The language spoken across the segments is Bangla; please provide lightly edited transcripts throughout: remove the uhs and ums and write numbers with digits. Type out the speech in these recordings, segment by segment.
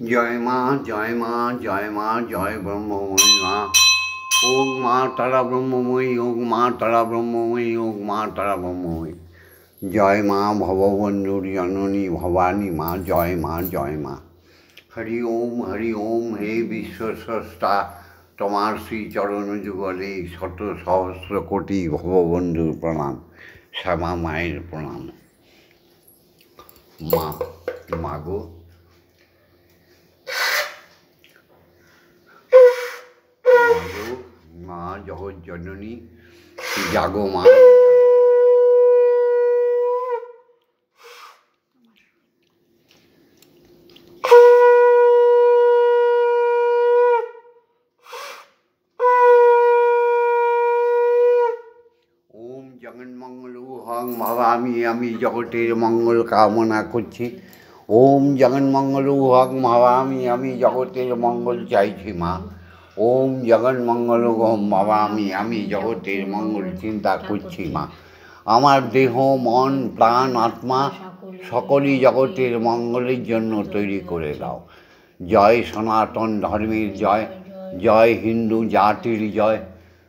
জয় মা, জয় মা, জয় মা, জয় ব্রহ্মময়ী মা। ওম মা তারা ব্রহ্মময়ী, ওম মা তারা ব্রহ্মময়ী, ওম মা তারা ব্রহ্মময়ী। জয় মা ভববন্ধুর জননী ভবানী মা, জয় মা, জয় মা। হরি ওম হে বিশ্বস্রষ্টা, তোমার শ্রীচরণ যুগলে শত সহস্র কোটি ভববন্ধুর প্রণাম, শ্যামা মায়ের প্রণাম। মা, মাগো মা জগৎ জননী, জাগো মা। ওম জগন্মঙ্গল হং ভাবামি, আমি জগতের মঙ্গল কামনা করছি। ওম জগন্মঙ্গল হং ভাবামি, আমি জগতের মঙ্গল চাইছি মা। ওম জগন্মঙ্গল হং ভাবামি, আমি জগতের মঙ্গল চিন্তা করছি মা। আমার দেহ মন প্রাণ আত্মা সকলই জগতের মঙ্গলের জন্য তৈরি করে দাও। জয় সনাতন ধর্মের জয়, জয় হিন্দু জাতির জয়,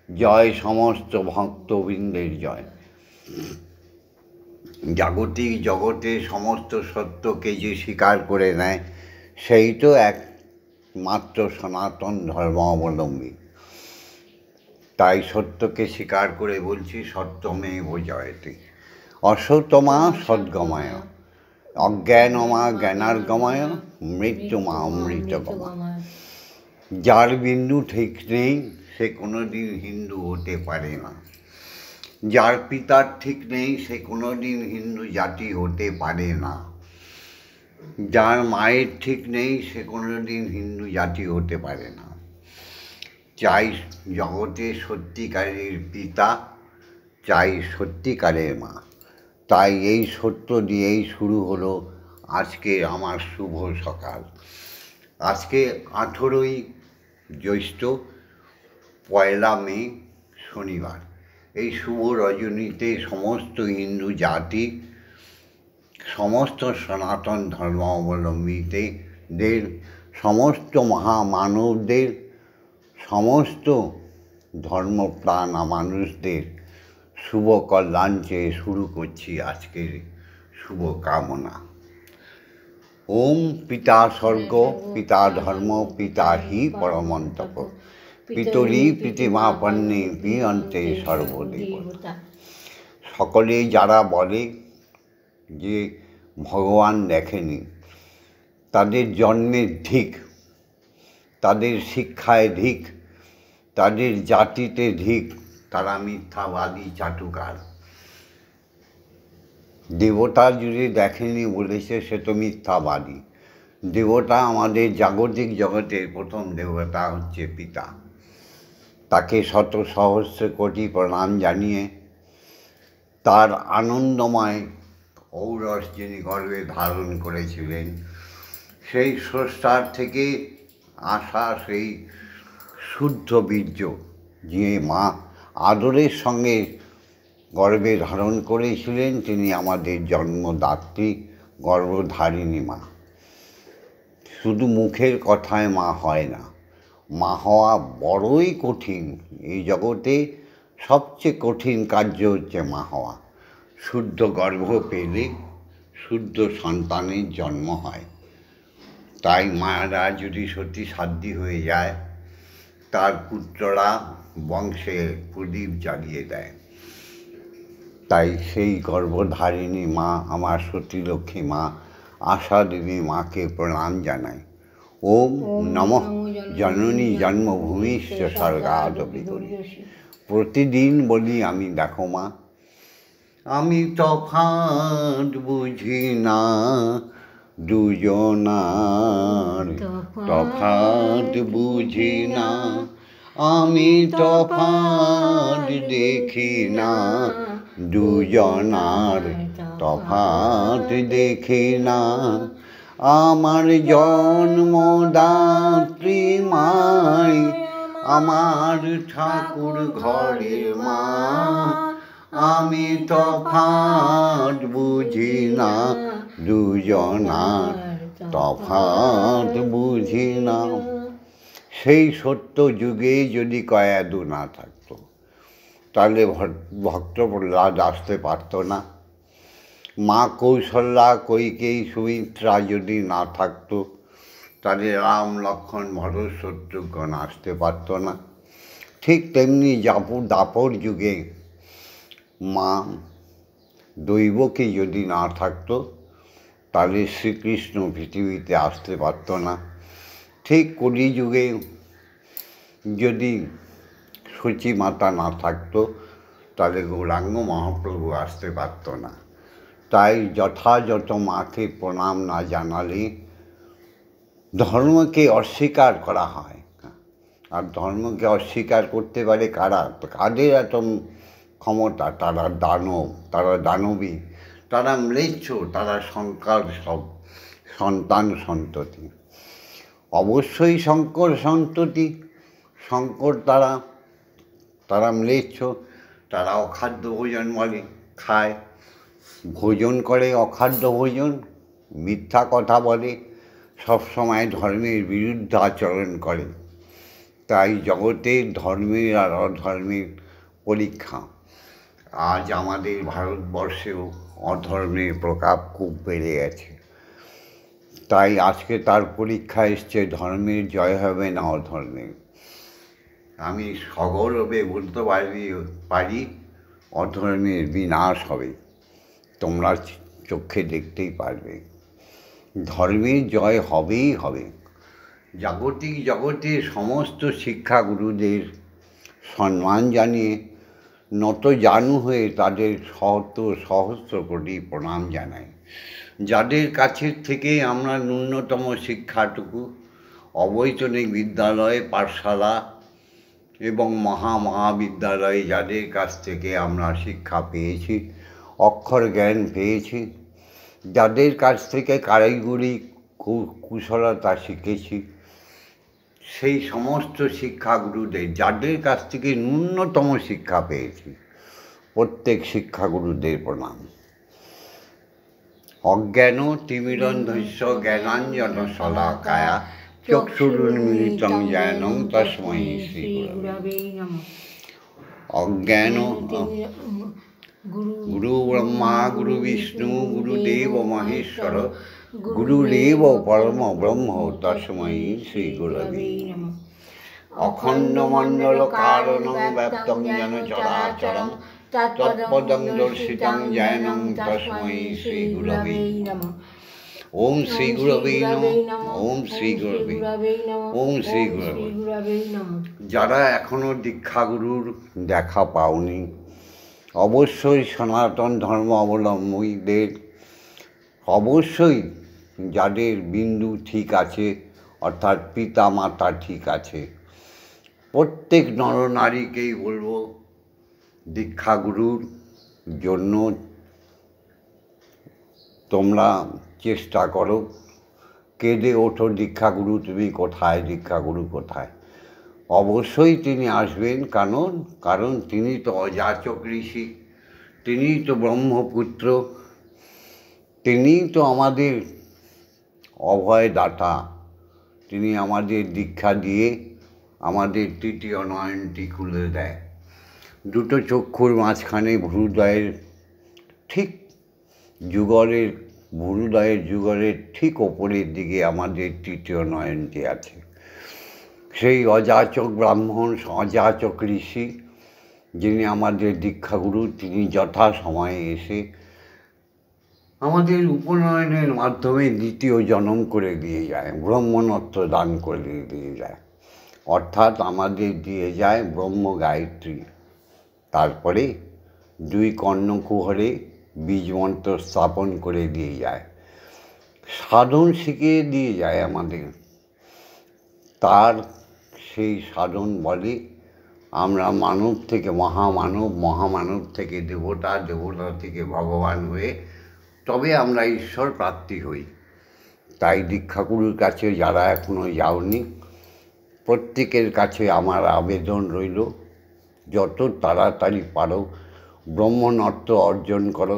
জয় সমস্ত ভক্তবৃন্দের জয়। জাগতিক জগতে সমস্ত সত্যকে যে স্বীকার করে নেয়, সেই তো একমাত্র সনাতন ধর্মাবলম্বী। তাই সত্যকে স্বীকার করে বলছি, সত্যমেব জয়তে। অসতমা সদ্গময়, অজ্ঞানমা জ্ঞানার্গময়, মৃত্যুমা অমৃতগময়। যার বিন্দু ঠিক নেই সে কোনোদিন হিন্দু হতে পারে না। যার পিতার ঠিক নেই সে কোনোদিন হিন্দু জাতি হতে পারে না। যার মায়ের ঠিক নেই সে কোনোদিন হিন্দু জাতি হতে পারে না। চাই জগতে সত্যিকারের পিতা, চাই সত্যিকারের মা। তাই এই সত্য দিয়েই শুরু হলো আজকে আমার শুভ সকাল। আজকে 18ই জ্যৈষ্ঠ, 1 মে, শনিবার। এই শুভ রজনীতে সমস্ত হিন্দু জাতি, সমস্ত সনাতন ধর্মাবলম্বীদের, সমস্ত মহামানবদের, সমস্ত ধর্মপ্রাণ মানুষদের শুভ কল্যাণ চেয়ে শুরু করছি আজকের শুভ কামনা। ওম পিতা স্বর্গ, পিতা ধর্ম, পিতা হি পরমন্তপ, পিতরি পিতিমা পন্নে পিয়ন্তে সর্বদেবতা। সকলে যারা বলে যে ভগবান দেখেনি, তাদের জন্মের ধিক, তাদের শিক্ষায় ধিক, তাদের জাতিতে ধিক, তারা মিথ্যাবাদী চাটুকার। দেবতা যদি দেখেনি বলেছে সে তো মিথ্যাবাদী। দেবতা, আমাদের জাগতিক জগতের প্রথম দেবতা হচ্ছে পিতা। তাকে শত সহস্র কোটি প্রণাম জানিয়ে তার আনন্দময় ঔরস যিনি গর্ভে ধারণ করেছিলেন, সেই স্রষ্টার থেকে আসা সেই শুদ্ধ বীর্য যে মা আদরের সঙ্গে গর্ভে ধারণ করেছিলেন, তিনি আমাদের জন্মদাত্রী, গর্ভধারিণী মা। শুধু মুখের কথায় মা হয় না, মা হওয়া বড়ই কঠিন। এই জগতে সবচেয়ে কঠিন কার্য হচ্ছে মা হওয়া। শুদ্ধ গর্ভ পেলে শুদ্ধ সন্তানের জন্ম হয়। তাই মায়েরা যদি সত্যি সাধ্যী হয়ে যায়, তার পুত্ররা বংশে প্রদীপ জ্বালিয়ে দেয়। তাই সেই গর্ভধারিণী মা, আমার সতীলক্ষ্মী মা, আশা দেবী মাকে প্রণাম জানাই। ওম নমঃ জননী জন্মভূমিশ্চ স্বর্গাদপি। প্রতিদিন বলি আমি, দেখো মা, আমি তফাৎ বুঝি না দুজনার, তফাৎ বুঝি না, আমি তফাৎ দেখি না দুজনার, তফাৎ দেখি না। আমার জন্মদাত্রী মাই, আমার ঠাকুর ঘরের মা, আমি তফাৎ বুঝি না দুজনার, তফাৎ বুঝি না। সেই সত্য যুগে যদি কয়াদু না থাকতো তাহলে ভক্ত প্রহ্লাদ আসতে পারত না। মা কৌশল্যা, কৈকেয়ী, সুমিত্রা যদি না থাকতো তাহলে রাম, লক্ষ্মণ, ভরত, শত্রুঘ্ন আসতে পারত না। ঠিক তেমনি দাপর যুগে মা দৈবকী যদি না থাকতো তাহলে শ্রীকৃষ্ণ পৃথিবীতে আসতে পারত না। ঠিক কলিযুগে যদি সচী মাতা না থাকতো তাহলে গৌরাঙ্গ মহাপ্রভু আসতে পারত না। তাই যথাযথ মাকে প্রণাম না জানালে ধর্মকে অস্বীকার করা হয়। আর ধর্মকে অস্বীকার করতে পারে কারা? কাদের এত ক্ষমতা? তারা দানব, তারা দানবী, তারা ম্লেচ্ছ, তারা শঙ্কর সব সন্তান সন্ততি। অবশ্যই শঙ্কর সন্ততি, শঙ্কর তারা ম্লেচ্ছ, তারা অখাদ্য ভোজন বলে, খায়, ভোজন করে অখাদ্য ভোজন, মিথ্যা কথা বলে, সবসময় ধর্মের বিরুদ্ধে আচরণ করে। তাই জগতে ধর্মের আর অধর্মের পরীক্ষা। আজ আমাদের ভারতবর্ষেও অধর্মের প্রভাব খুব বেড়ে গেছে। তাই আজকে তার পরীক্ষা এসছে, ধর্মের জয় হবে না অধর্মের। আমি সগৌরবে বলতে পারি অধর্মের বিনাশ হবে। তোমরা চোখে দেখতেই পারবে, ধর্মের জয় হবেই হবে। জাগতিক জগতে সমস্ত শিক্ষাগুরুদের সম্মান জানিয়ে নত জানু হয়ে তাদের সহস্র কোটি প্রণাম জানাই। যাদের কাছের থেকে আমরা ন্যূনতম শিক্ষাটুকু অবৈতনিক বিদ্যালয়, পাঠশালা এবং মহাবিদ্যালয়ে যাদের কাছ থেকে আমরা শিক্ষা পেয়েছি, অক্ষর জ্ঞান পেয়েছি, যাদের কাছ থেকে কারিগরি কুশলতা শিখেছি, সেই সমস্ত শিক্ষাগুরুদের, যাদের কাছ থেকে ন্যূনতম শিক্ষা পেয়েছি, প্রত্যেক শিক্ষাগুরুদের প্রণাম। অজ্ঞান তিমিরন্ধস্য জ্ঞানাঞ্জন শলাকায়া চক্ষুরুন্মিলিতং জ্ঞানং তস্मै শ্রীগুরবে নমঃ। অজ্ঞান গুরু ব্রহ্মা গুরু বিষ্ণু গুরুদেব মহেশ্বর গুরুরেব পরম ব্রহ্ম তস্मै শ্রীগুরবে নমঃ। অখণ্ডমণ্ডল কারণং ব্যাপ্তং যেন চরাচরং তৎপদং দর্শিতং জ্ঞানং তস্मै শ্রীগুরবে নমঃ। ওম শ্রী গুরবে নমঃ। ওম শ্রী গুরবে, ওম শ্রী গুরবে। যারা এখনো দীক্ষাগুরুর দেখা পাওনি, অবশ্যই সনাতন ধর্ম অবলম্বীদের, অবশ্যই যাদের বিন্দু ঠিক আছে, অর্থাৎ পিতা মাতা ঠিক আছে, প্রত্যেক নরনারীকেই বলবো দীক্ষাগুরুর জন্য তোমরা চেষ্টা করো, কেঁদে ওঠো, দীক্ষাগুরু তুমি কোথায়, দীক্ষাগুরু কোথায়। অবশ্যই তিনি আসবেন, কারণ তিনি তো অযাচক ঋষি, তিনিই তো ব্রহ্মপুত্র, তিনিই তো আমাদের অভয়দাতা। তিনি আমাদের দীক্ষা দিয়ে আমাদের তৃতীয় নয়নটি খুলে দেয়। দুটো চক্ষুর মাঝখানে ভ্রুদয়ের ঠিক ভ্রুদয়ের ঠিক ওপরের দিকে আমাদের তৃতীয় নয়নটি আছে। সেই অযাচক ব্রাহ্মণ, অযাচক ঋষি, যিনি আমাদের দীক্ষাগুরু, তিনি যথা সময়ে এসে আমাদের উপনয়নের মাধ্যমে দ্বিতীয় জন্ম করে দিয়ে যায়, ব্রহ্মণত্ব দান করে দিয়ে যায়। অর্থাৎ আমাদের দিয়ে যায় ব্রহ্ম গায়ত্রী, তারপরে 2 কর্ণকুহরে বীজমন্ত্র স্থাপন করে দিয়ে যায়, সাধন শিখিয়ে দিয়ে যায় আমাদের। তার সেই সাধন বলে আমরা মানব থেকে মহামানব, মহামানব থেকে দেবতা, দেবতা থেকে ভগবান হয়ে তবে আমরা ঈশ্বর প্রাপ্তি হই। তাই দীক্ষাগুরুর কাছে যারা এখনও যাওনি, প্রত্যেকের কাছে আমার আবেদন রইল, যত তাড়াতাড়ি পারো ব্রহ্মনত্ব অর্জন করো,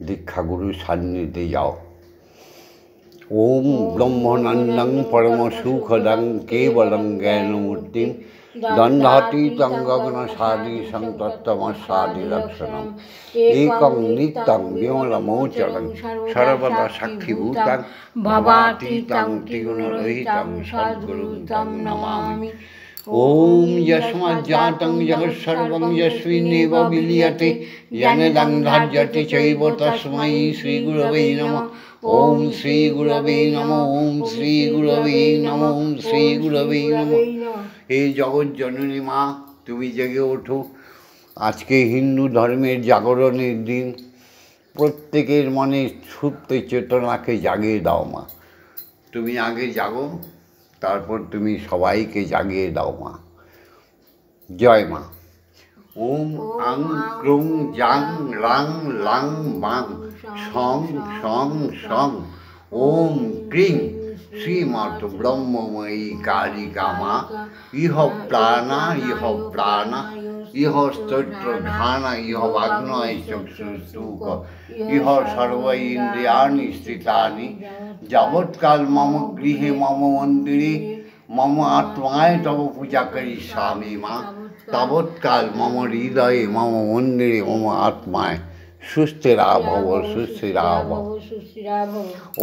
দীক্ষাগুরুর সান্নিধ্যে যাও। ओम ब्रह्मानंदं परमसुखदं केवलं ज्ञानमूर्तिं दण्डातीतं गगनसदृशं तत्त्वमस्यादिलक्षणम् एकं नित्यं विमलमोचलं सर्वदा साक्षिभूतं भवातीतं त्रिगुणरहितं सद्गुरुं तं नमामि। ओम यस्माज्जातं जगत्सर्वं यस्मिन्नेव विलीयते येनेदं धार्यते चैव तस्मै श्रीगुरवे नमः। ओम श्री गुरवे नमः। ओम श्री गुरवे नमः। ओम श्री गुरवे नमः। हे जगत जननी माँ, তুমি জেগে ওঠো। আজকে হিন্দু ধর্মের জাগরণের দিন। প্রত্যেকের মনে সুপ্ত চেতনাকে জাগিয়ে দাও মা। তুমি আগে জাগো, তারপর তুমি সবাইকে জাগিয়ে দাও মা। জয় মা। ওম আং ক্রুং জাং লাং লাং বাং সং সং সং ওম ক্রিং শ্রীমৎ ব্রহ্মময়ী কালিকা মা ইহ প্রাণা ইহ স্তোত্র ঘানা ইহ বাগ্নয় চক্ষুস্তূক ইহ সর্ব ইন্দ্রিয়াণি স্থিতানি যাবৎকাল মম গৃহে মম মন্দিরে মম আত্মায় তব পূজা করিষ্যামি মা। তাবৎকাল মম হৃদয়ে মম মন্দিরে মম আত্মায় সুস্থিরা ভব সুস্থিরা ভব।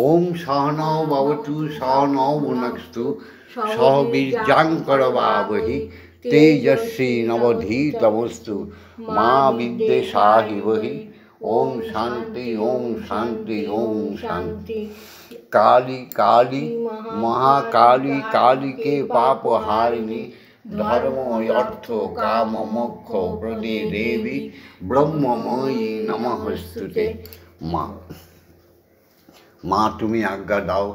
ওম সহনৌ ভবতু সহনৌ ভুনক্তু সহ বীর্যং করবাবহি তেজস্বী নবধীতমস্তু মা বিদ্বেষাহিবহি। ओम शांति ओम शांति ओम शांति। काली काली महाकाली काली के पाप हारिणी धर्म अर्थ काम मोक्ष प्रदे देवी ब्रह्ममयी नमस्तुते। माँ माँ তুমি आज्ञा दाओ,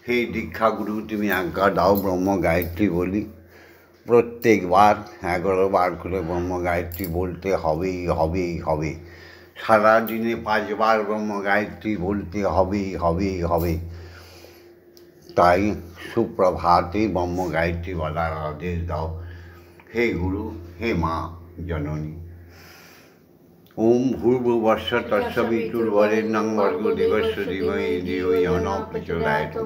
हे दीक्षा गुरु তুমি आज्ञा दाओ ब्रह्म गायत्री बोली। प्रत्येक बार 11 বার করে ব্রহ্ম গায়ত্রী বলতে হবেই হবেই হবে। সারা দিনে 5 বার ব্রহ্ম গায়ত্রী বলতে হবেই হবেই হবে। তাই সুপ্রভাতে ব্রহ্ম গায়ত্রী বলার আদেশ দাও হে গুরু, হে মা জননী। ओम भूर्भुवस्स तत्सवितुर्वरेण्यं भर्गो देवस्य धीमहि धियो यो न प्रचोदयात्।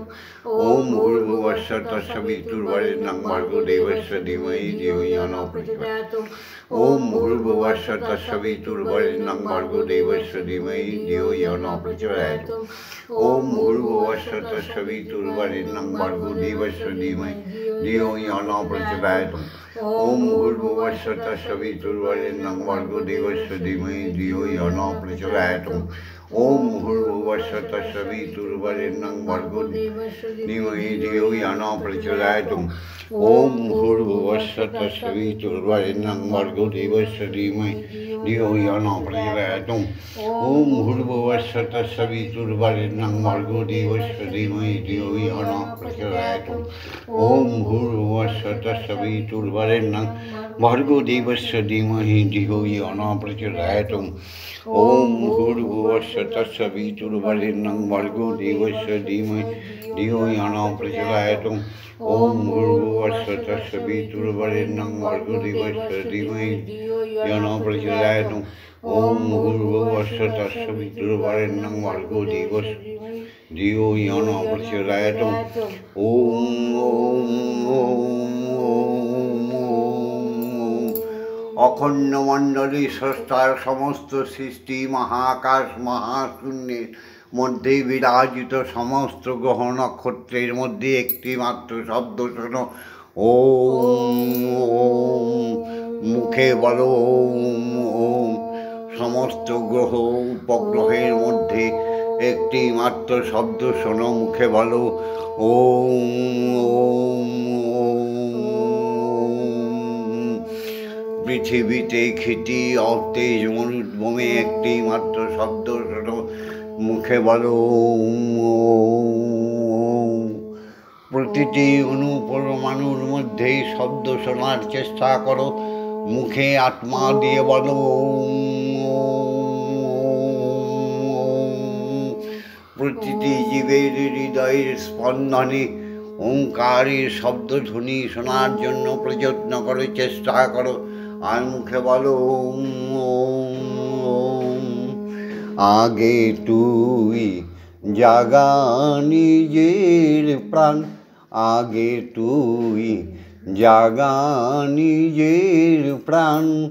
ओम भूर्भुवस्स तत्सवितुर्वरेण्यं भर्गो देवस्य धीमहि धियो यो न प्रचोदयात्। ओम भूर्भुवस्स तत्सवितुर्वरेण्यं भर्गो देवस्य धीमहि धियो यो न प्रचोदयात्। ओम भूर्भुवस्स तत्सवितुर्वरेण्यं भर्गो देवस्य धीमहि धियो यो न प्रचोदयात्। ओम भूर्भुवस्स तत्सवितुर्वरेण्यं भर्गो देवस्य धीमहि धियो यो न प्रचोदयात्। ओम भूर्भुवस्स तत्सवितुर्वरेण्यं भर्गो धीमहि धियो यो न प्रचोदयात्। ओम भूर्भुवस्स तत्सवितुर्वरेण्यं भर्गो देवस्य धीमहि धियो यो न प्रचोदयात्। ओम भूर्भुवस्स तत्सवितुर्वरेण्यं भर्गो देवस्य धीमहि धियो यो न प्रचोदयात्। ओम भूर्भुवस्स तत्सवितुर्वरेण्यं भर्गो देवस्य धीमहि धियो यो न प्रचोदयात्। ओम भूर्भुवस्स तत्सवितुर्वरेण्यं भर्गो देवस्य धीमहि धियो यो न प्रचोदयात्। ओम भूर्भुवस्स तत्सवितुर्वरेण्यं भर्गो देवस्य धीमहि धियो न प्रचोदयात्। ओम भूर्भुवस्स तत्सवितुर्वरेण्यं भर्गो देवस्य धियो यो न प्रचोदयात्। ओम ओम ओम অখণ্ড মণ্ডলী স্রষ্টার সমস্ত সৃষ্টি মহাকাশ মহাশূন্যের মধ্যে বিরাজিত সমস্ত গ্রহ নক্ষত্রের মধ্যে একটি মাত্র শব্দ শোনো। ওম ওম মুখে বলো ওম ওম। সমস্ত গ্রহ উপগ্রহের মধ্যে একটি মাত্র শব্দ শোনো, মুখে বলো ওম ওম ওম। পৃথিবীতে ক্ষিতি অতেজ মরুদ্ভূমে একটি মাত্র শব্দ শোনো, মুখে বলো ওম ওম। প্রতিটি অণু পরমাণুর মধ্যে শব্দ শোনার চেষ্টা করো, মুখে আত্মা দিয়ে বলো ওম ওম। প্রতিটি জীবের হৃদয়ের স্পন্দনে ওঙ্কারের শব্দধ্বনি শোনার জন্য প্রযত্ন করো, চেষ্টা করো, আর মুখে বলো ওম ওম। আগে তুই জাগা নিজের প্রাণ আগে তুই, জাগা নিজের প্রাণ,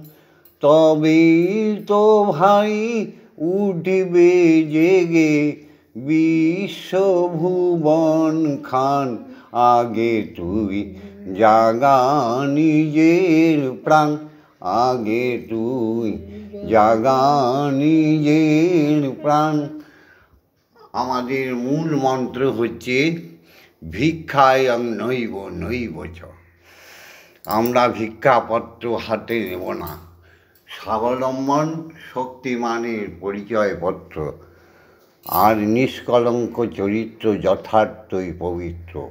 তবেই তো ভাই উঠবে জেগে বিশ্বভুবন খান। আগে তুই জাগা নিজের প্রাণ, আগে তুই জাগা নিজের প্রাণ। আমাদের মূল মন্ত্র হচ্ছে ভিক্ষায়ং নৈব নৈব চ। আমরা ভিক্ষাপত্র হাতে নেব না। স্বাবলম্বন শক্তিমানের পরিচয়পত্র, আর নিষ্কলঙ্ক চরিত্র যথার্থই পবিত্র।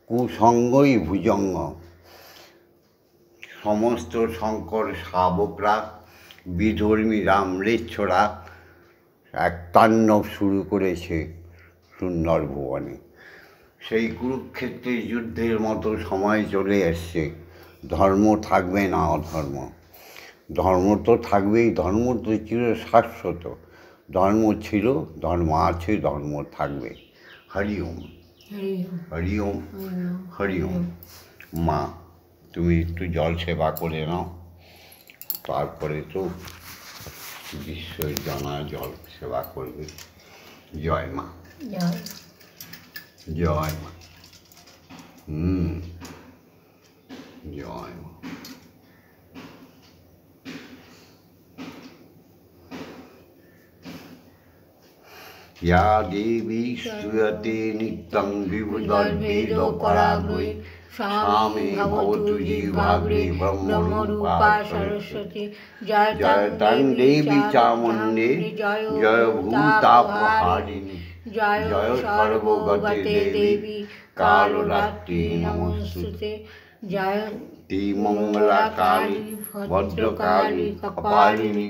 কুসঙ্গই ভুজঙ্গ। সমস্ত শঙ্কর শাবকরা, বিধর্মীরা, ম্লেচ্ছরা এক তাণ্ডব শুরু করেছে সুন্দর ভুবনে। সেই কুরুক্ষেত্রের যুদ্ধের মতো সময় চলে এসছে। ধর্ম থাকবে না অধর্ম, ধর্ম তো থাকবেই। ধর্ম তো চির শাশ্বত। ধর্ম ছিল, ধর্ম আছে, ধর্ম থাকবে। হরি ওম, হরি ওম, হরি ওম। মা, তুমি একটু জল সেবা করে নাও, তারপরে তো বিশ্বের জানা জল সেবা করবে। জয় মা, জয় মা। জয় মা। या देवी स्तूयते नित्यं विबुधद्वेदपराग्रे, सा मे भवतु जिह्वाग्रे ब्रह्मरूपा सरस्वती। जयतं देवी चामुण्डे, जय भूतापहारिणी, जय सर्वगते देवी कालरात्रि नमोस्तुते। जयति मंगलाकाली भद्रकाली कपालिनी,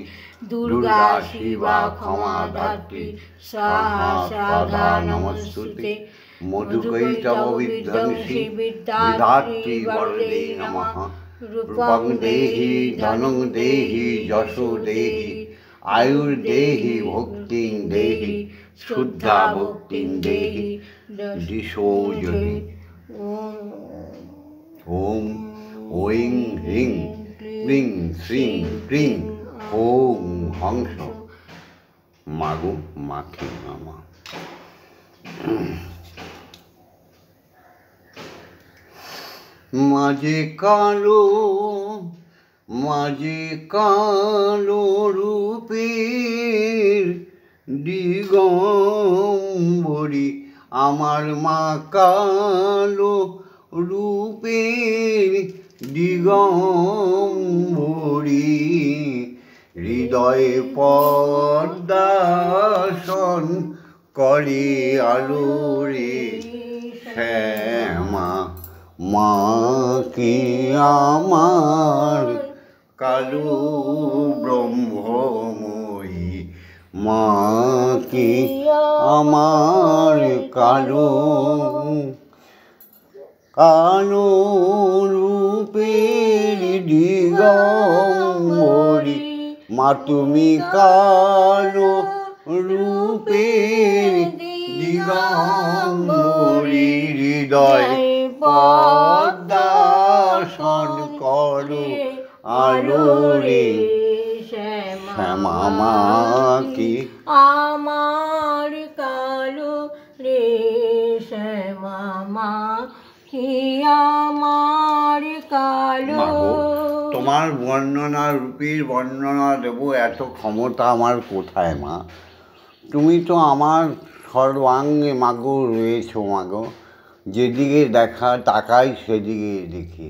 दुर्गा शिवा क्षमा धात्री स्वाहा स्वाहा नमस्तुते। मधुकैटभ विध्वंसी विधात्री वरदे नमः। रूपं देहि धनं देहि यशो देहि, आयुर्देहि भुक्तिं देहि शुद्धा भुक्तिं देहि। दिशो जहि। ओम ओं ह्रीं क्लीं श्रीं क्रीं ओं हंस। मागो माखी मामा। মাঝে কালো, মাঝে কালো রূপের দিগম্বরী, আমার মা কালো রূপের দিগম্বরী। হৃদয়ে পদ্মাসন করে আলোরে শ্যামা। মা কি আমার কালো ব্রহ্মময়ী, মা কি আমার কালো কালো রূপের দিগম্বরী। মা তুমি কালো রূপের দিগম্বরী। হৃদয় পদ্মাসন করো আলোরে শ্যামা। মা কি আমার কালো রে শ্যামা, মা কি আমার কালো। তোমার বর্ণনা, রূপীর বর্ণনা দেবো এত ক্ষমতা আমার কোথায় মা? তুমি তো আমার সর্বাঙ্গে মাগো রয়েছো মাগো। যেদিকে দেখা তাকাই সেদিকে দেখি।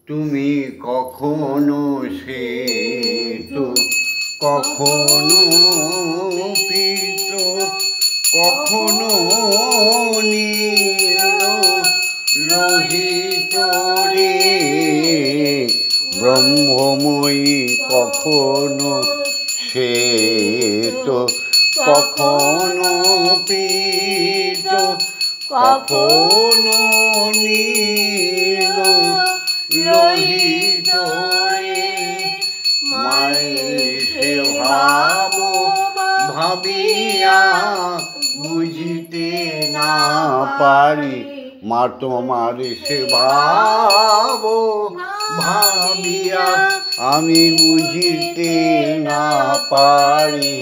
তুমি কখনো সেতু, কখনো পীত, কখনো নীল লোহিত রে ব্রহ্মময়ী, কখনো শ্বেত, কখনো পীত, কখনো নীল লোহিত রে। মায়ের সে ভাব ভাবিয়া বুঝিতে না পারি মা তোমার সেবা ভাবিয়া আমি বুঝিতে না পারি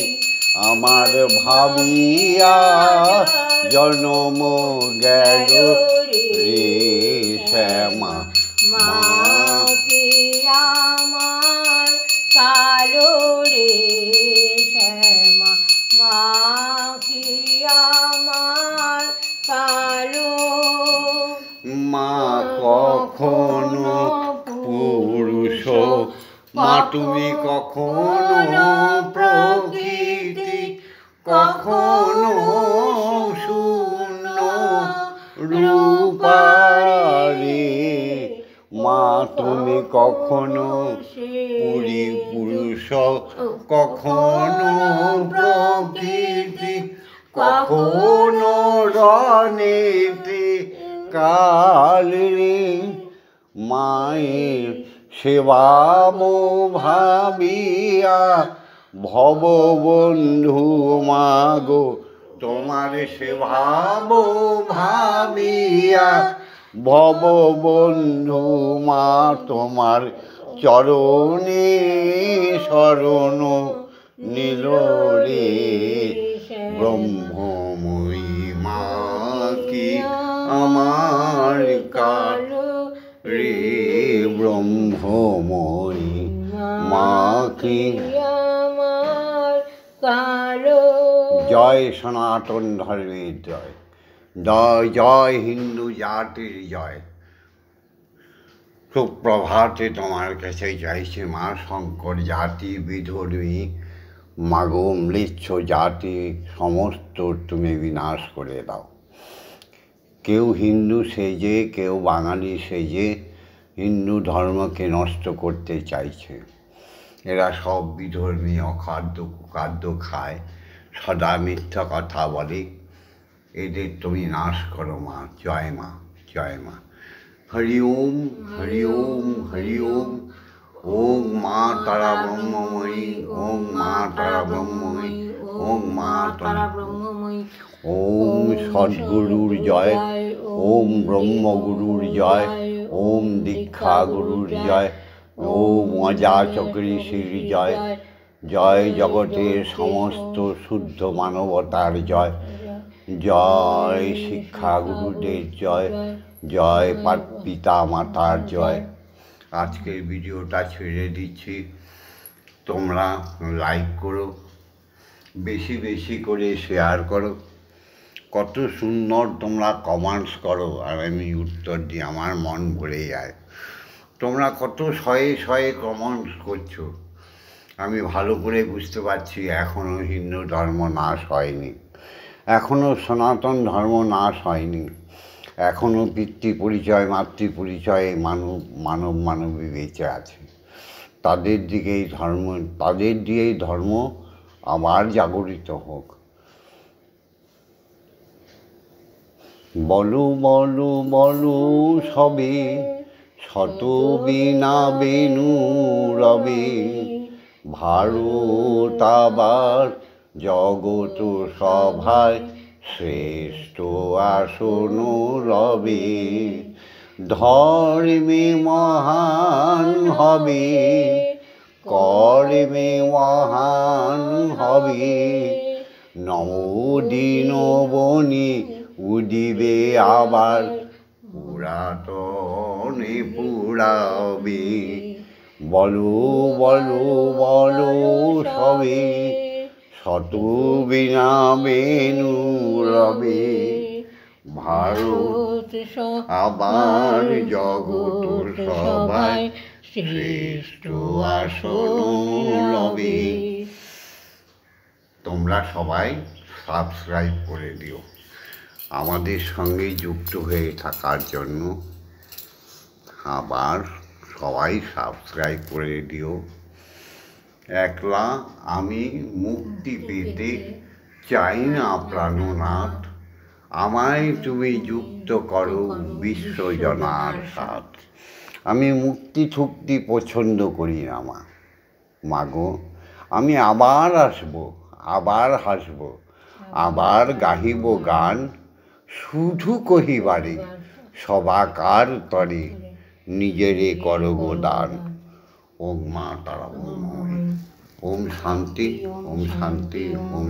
আমার ভাবিয়া জন্ম গেল রে শ্যামা মা কি আমার কালো রে শ্যামা মা কি আমার কালো মা কখনো পুরুষ মা তুমি কখনো প্রকৃতি কখনো শূন্য রূপারে মা তুমি কখনো পুরুষ কখনো প্রকৃতি কখনো রণেতে কালে মায়ের সেবা ভাবিয়া ভববন্ধু মাগো তোমার সেবা ভাবিয়া ভববন্ধু মা তোমার চরণে শরণ নীল রে ব্রহ্মময়ী মা কি আমার কালো রে ব্রহ্মময়ী মা কি আমার কালো জয় সনাতন ধর্মের জয় জয় জয় হিন্দু জাতির জয় সুপ্রভাতে তোমার কাছে চাইছে মা শঙ্কর জাতি বিধর্মী মাগো ম্লেচ্ছ জাতি সমস্ত তুমি বিনাশ করে দাও। কেউ হিন্দু সেজে কেউ বাঙালি সেজে হিন্দু ধর্মকে নষ্ট করতে চাইছে। এরা সব বিধর্মী অখাদ্য কুখাদ্য খায়, সদা মিথ্যা কথা বলে। এদের তুমি নাশ করো মা। জয় মা, জয় মা। হরি ওম, হরি ওম, হরি ওম। ওম মা তারা ব্রহ্মময়ী, ওম মা তারা ব্রহ্মময়ী, ওম মা তারা ব্রহ্মময়ী। ওম সদ্গুরুর জয়, ওম ব্রহ্মগুরুর জয়, ওম দীক্ষা গুরুর জয়, ওম অজাচক্রীষির জয়। জয় জগতের সমস্ত শুদ্ধ মানবতার জয়। জয় শিক্ষা গুরুদের জয়, জয় পিতা মাতার জয়। আজকের ভিডিওটা ছেড়ে দিচ্ছি, তোমরা লাইক করো, বেশি বেশি করে শেয়ার করো। কত সুন্দর তোমরা কমেন্টস করো আর আমি উত্তর দিই, আমার মন ভরে যায়। তোমরা কত শয়ে শয়ে কমেন্টস করছো, আমি ভালো করে বুঝতে পারছি এখনও হিন্দু ধর্ম নাশ হয়নি, এখনও সনাতন ধর্ম নাশ হয়নি, এখনও পিতৃ পরিচয় মাতৃ পরিচয়ে মানবী বেঁচে আছে। তাদের দিকেই ধর্ম আবার জাগরিত হোক। বলো বলো বলো সবে শত বিনা বেনু রবে, ভারত আবার জগত সভায় শ্রেষ্ঠ আসন রবে। ধর্মে মহান হবে, কর্মে মহান হবে, নবদিন বনি উদিবে আবার পুরাতনে পুরাবে। বলো বলো বলো সবে শত বিনা বেনু রবে, ভারত আবার জগত সভায় শ্রেষ্ঠ আসন রবে। তোমরা সবাই সাবস্ক্রাইব করে দিও আমাদের সঙ্গে যুক্ত হয়ে থাকার জন্য। আবার সবাই সাবস্ক্রাইব করে দিও। একলা আমি মুক্তি পেতে চাই না প্রাণনাথ, আমায় তুমি যুক্ত করো বিশ্বজনার সাথ। আমি মুক্তি ঠুক্তি পছন্দ করি না মাগো, আমি আবার আসবো, আবার হাসবো, আবার গাহিব গান শুধু কহিবারে সবাকার তরে নিজেরে করব দান। ওম মা তারা ওম শান্তি ওম শান্তি ওম